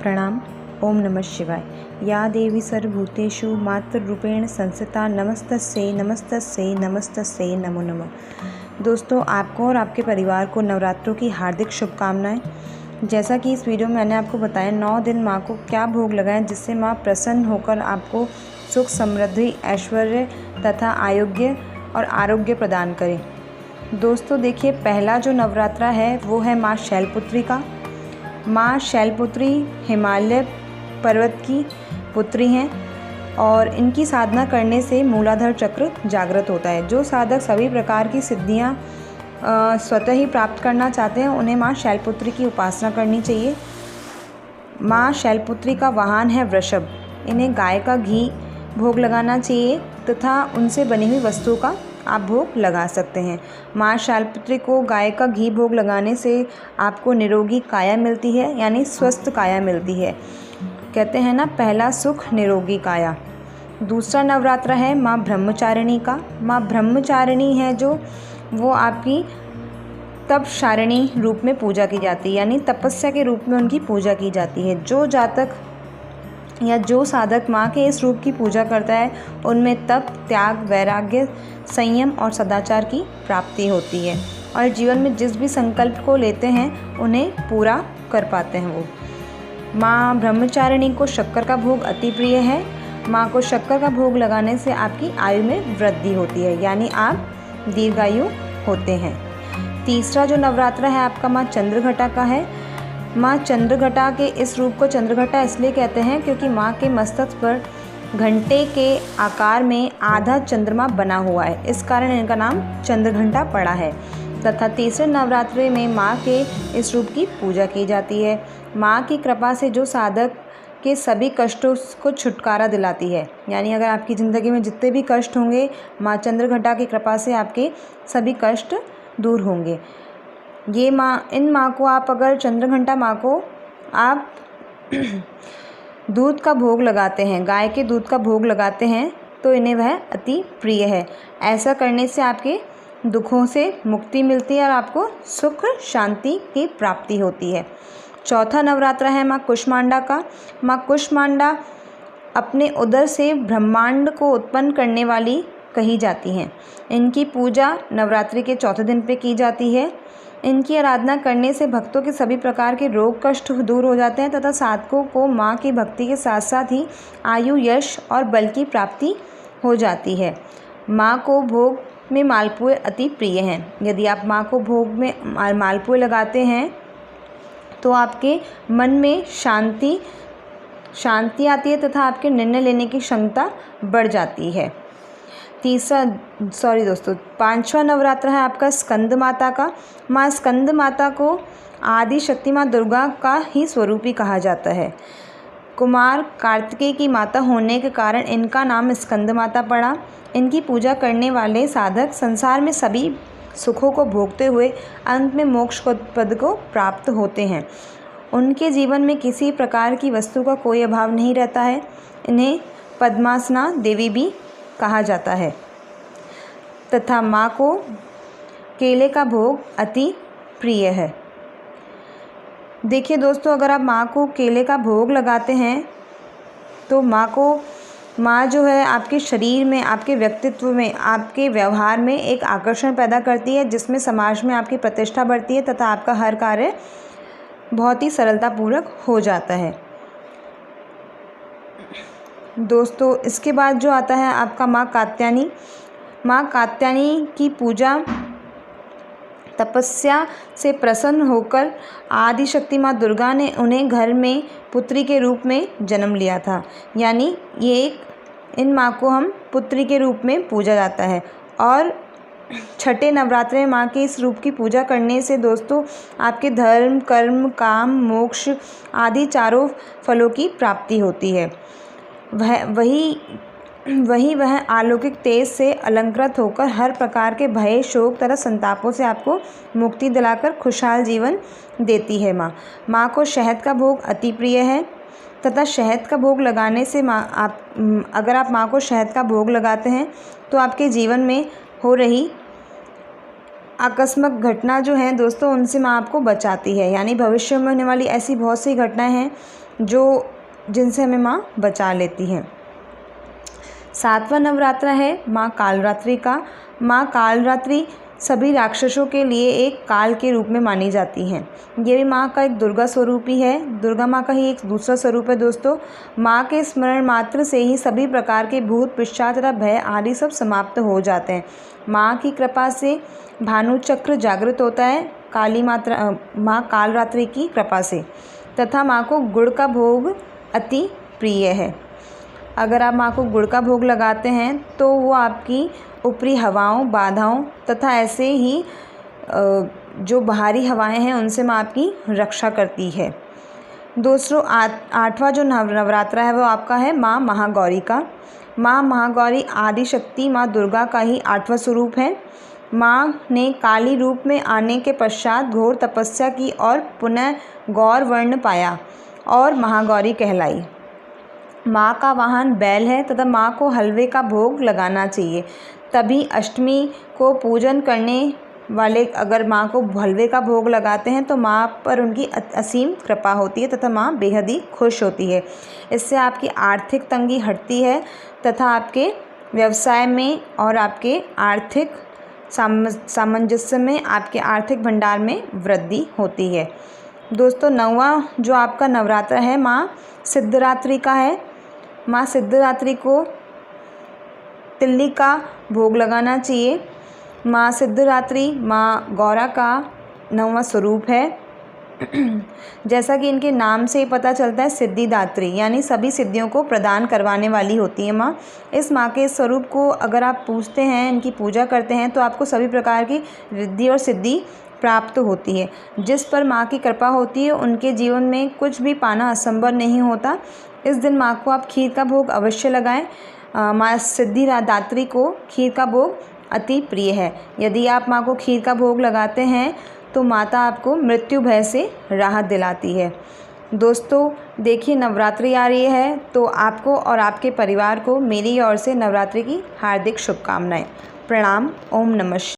प्रणाम। ओम नमः शिवाय। या देवी सर्वभूतेषु मातृरूपेण संस्थिता नमस्तस्यै नमस्तस्यै नमस्तस्यै नमो नमः। दोस्तों, आपको और आपके परिवार को नवरात्रों की हार्दिक शुभकामनाएं। जैसा कि इस वीडियो में मैंने आपको बताया 9 दिन माँ को क्या भोग लगाएं जिससे माँ प्रसन्न होकर आपको सुख, समृद्धि, ऐश्वर्य तथा और आरोग्य प्रदान करें। दोस्तों देखिए, पहला जो नवरात्रा है वो है माँ शैलपुत्री का। माँ शैलपुत्री हिमालय पर्वत की पुत्री हैं और इनकी साधना करने से मूलाधार चक्र जागृत होता है। जो साधक सभी प्रकार की सिद्धियाँ स्वतः ही प्राप्त करना चाहते हैं उन्हें माँ शैलपुत्री की उपासना करनी चाहिए। माँ शैलपुत्री का वाहन है वृषभ। इन्हें गाय का घी भोग लगाना चाहिए तथा उनसे बनी हुई वस्तुओं का आप भोग लगा सकते हैं। माँ शैलपुत्री को गाय का घी भोग लगाने से आपको निरोगी काया मिलती है, यानी स्वस्थ काया मिलती है। कहते हैं ना, पहला सुख निरोगी काया। दूसरा नवरात्रा है माँ ब्रह्मचारिणी का। माँ ब्रह्मचारिणी है जो वो आपकी तपशारिणी रूप में पूजा की जाती है, यानी तपस्या के रूप में उनकी पूजा की जाती है। जो जातक या जो साधक माँ के इस रूप की पूजा करता है उनमें तप, त्याग, वैराग्य, संयम और सदाचार की प्राप्ति होती है और जीवन में जिस भी संकल्प को लेते हैं उन्हें पूरा कर पाते हैं वो। माँ ब्रह्मचारिणी को शक्कर का भोग अति प्रिय है। माँ को शक्कर का भोग लगाने से आपकी आयु में वृद्धि होती है, यानी आप दीर्घायु होते हैं। तीसरा जो नवरात्रा है आपका माँ चंद्रघटा का है। माँ चंद्रघटा के इस रूप को चंद्रघटा इसलिए कहते हैं क्योंकि माँ के मस्तक पर घंटे के आकार में आधा चंद्रमा बना हुआ है, इस कारण इनका नाम चंद्रघंटा पड़ा है। तथा तीसरे नवरात्रि में माँ के इस रूप की पूजा की जाती है। माँ की कृपा से जो साधक के सभी कष्टों को छुटकारा दिलाती है, यानी अगर आपकी ज़िंदगी में जितने भी कष्ट होंगे माँ चंद्रघटा की कृपा से आपके सभी कष्ट दूर होंगे। ये माँ, इन माँ को आप अगर चंद्रघंटा माँ को आप दूध का भोग लगाते हैं, गाय के दूध का भोग लगाते हैं तो इन्हें वह अति प्रिय है। ऐसा करने से आपके दुखों से मुक्ति मिलती है और आपको सुख शांति की प्राप्ति होती है। चौथा नवरात्रा है माँ कुष्मांडा का। माँ कुष्मांडा अपने उदर से ब्रह्मांड को उत्पन्न करने वाली कही जाती हैं। इनकी पूजा नवरात्रि के चौथे दिन पे की जाती है। इनकी आराधना करने से भक्तों के सभी प्रकार के रोग कष्ट दूर हो जाते हैं तथा साधकों को माँ की भक्ति के साथ साथ ही आयु, यश और बल की प्राप्ति हो जाती है। माँ को भोग में मालपुए अति प्रिय हैं। यदि आप माँ को भोग में मालपुए लगाते हैं तो आपके मन में शांति आती है तथा आपके निर्णय लेने की क्षमता बढ़ जाती है। पांचवा नवरात्र है आपका स्कंद माता का। माँ स्कंद माता को आदि शक्ति माँ दुर्गा का ही स्वरूप ही कहा जाता है। कुमार कार्तिकेय की माता होने के कारण इनका नाम स्कंद माता पड़ा। इनकी पूजा करने वाले साधक संसार में सभी सुखों को भोगते हुए अंत में मोक्ष पद को प्राप्त होते हैं। उनके जीवन में किसी प्रकार की वस्तु का कोई अभाव नहीं रहता है। इन्हें पद्मासना देवी भी कहा जाता है तथा माँ को केले का भोग अति प्रिय है। देखिए दोस्तों, अगर आप माँ को केले का भोग लगाते हैं तो माँ जो है आपके शरीर में, आपके व्यक्तित्व में, आपके व्यवहार में एक आकर्षण पैदा करती है जिसमें समाज में आपकी प्रतिष्ठा बढ़ती है तथा आपका हर कार्य बहुत ही सरलतापूर्वक हो जाता है। दोस्तों, इसके बाद जो आता है आपका माँ कात्यायनी। माँ कात्यायनी की पूजा तपस्या से प्रसन्न होकर आदि शक्ति माँ दुर्गा ने उन्हें घर में पुत्री के रूप में जन्म लिया था, यानी इन माँ को हम पुत्री के रूप में पूजा जाता है। और छठे नवरात्रे में माँ के इस रूप की पूजा करने से दोस्तों आपके धर्म, कर्म, काम, मोक्ष आदि चारों फलों की प्राप्ति होती है। वह अलौकिक तेज से अलंकृत होकर हर प्रकार के भय, शोक तथा संतापों से आपको मुक्ति दिलाकर खुशहाल जीवन देती है। माँ को शहद का भोग अति प्रिय है तथा शहद का भोग लगाने से अगर आप माँ को शहद का भोग लगाते हैं तो आपके जीवन में हो रही आकस्मिक घटना जो है दोस्तों उनसे माँ आपको बचाती है, यानी भविष्य में होने वाली ऐसी बहुत सी घटनाएं हैं जिनसे हमें माँ बचा लेती हैं। 7वां नवरात्र है माँ कालरात्रि का। माँ कालरात्रि सभी राक्षसों के लिए एक काल के रूप में मानी जाती हैं। ये भी माँ का एक दुर्गा स्वरूप ही है, दुर्गा माँ का ही एक दूसरा स्वरूप है दोस्तों। माँ के स्मरण मात्र से ही सभी प्रकार के भूत पिशाच तथा भय आदि सब समाप्त हो जाते हैं। माँ की कृपा से भानु चक्र जागृत होता है माँ कालरात्रि की कृपा से, तथा माँ को गुड़ का भोग अति प्रिय है। अगर आप माँ को गुड़ का भोग लगाते हैं तो वो आपकी ऊपरी हवाओं, बाधाओं तथा ऐसे ही जो बाहरी हवाएं हैं उनसे माँ आपकी रक्षा करती है। दोस्तों 8वां जो नवरात्र है वो आपका है माँ महागौरी का। माँ महागौरी आदि शक्ति माँ दुर्गा का ही 8वां स्वरूप है। माँ ने काली रूप में आने के पश्चात घोर तपस्या की और पुनः गौर वर्ण पाया और महागौरी कहलाई। माँ का वाहन बैल है तथा माँ को हलवे का भोग लगाना चाहिए। तभी अष्टमी को पूजन करने वाले अगर माँ को हलवे का भोग लगाते हैं तो माँ पर उनकी असीम कृपा होती है तथा माँ बेहद ही खुश होती है। इससे आपकी आर्थिक तंगी हटती है तथा आपके व्यवसाय में और आपके आर्थिक सामंजस्य में, आपके आर्थिक भंडार में वृद्धि होती है। दोस्तों 9वां जो आपका नवरात्र है माँ सिद्धरात्रि का है। माँ सिद्धरात्रि को तिल्ली का भोग लगाना चाहिए। माँ सिद्धरात्रि माँ गौरा का 9वां स्वरूप है। जैसा कि इनके नाम से ही पता चलता है, सिद्धिदात्री यानी सभी सिद्धियों को प्रदान करवाने वाली होती है माँ। इस माँ के स्वरूप को अगर आप पूजते हैं, इनकी पूजा करते हैं तो आपको सभी प्रकार की रिद्धि और सिद्धि प्राप्त होती है। जिस पर माँ की कृपा होती है उनके जीवन में कुछ भी पाना असंभव नहीं होता। इस दिन माँ को आप खीर का भोग अवश्य लगाएं। माँ सिद्धिदात्री को खीर का भोग अति प्रिय है। यदि आप माँ को खीर का भोग लगाते हैं तो माता आपको मृत्यु भय से राहत दिलाती है। दोस्तों देखिए नवरात्रि आ रही है तो आपको और आपके परिवार को मेरी ओर से नवरात्रि की हार्दिक शुभकामनाएं। प्रणाम। ओम नमः शिवाय।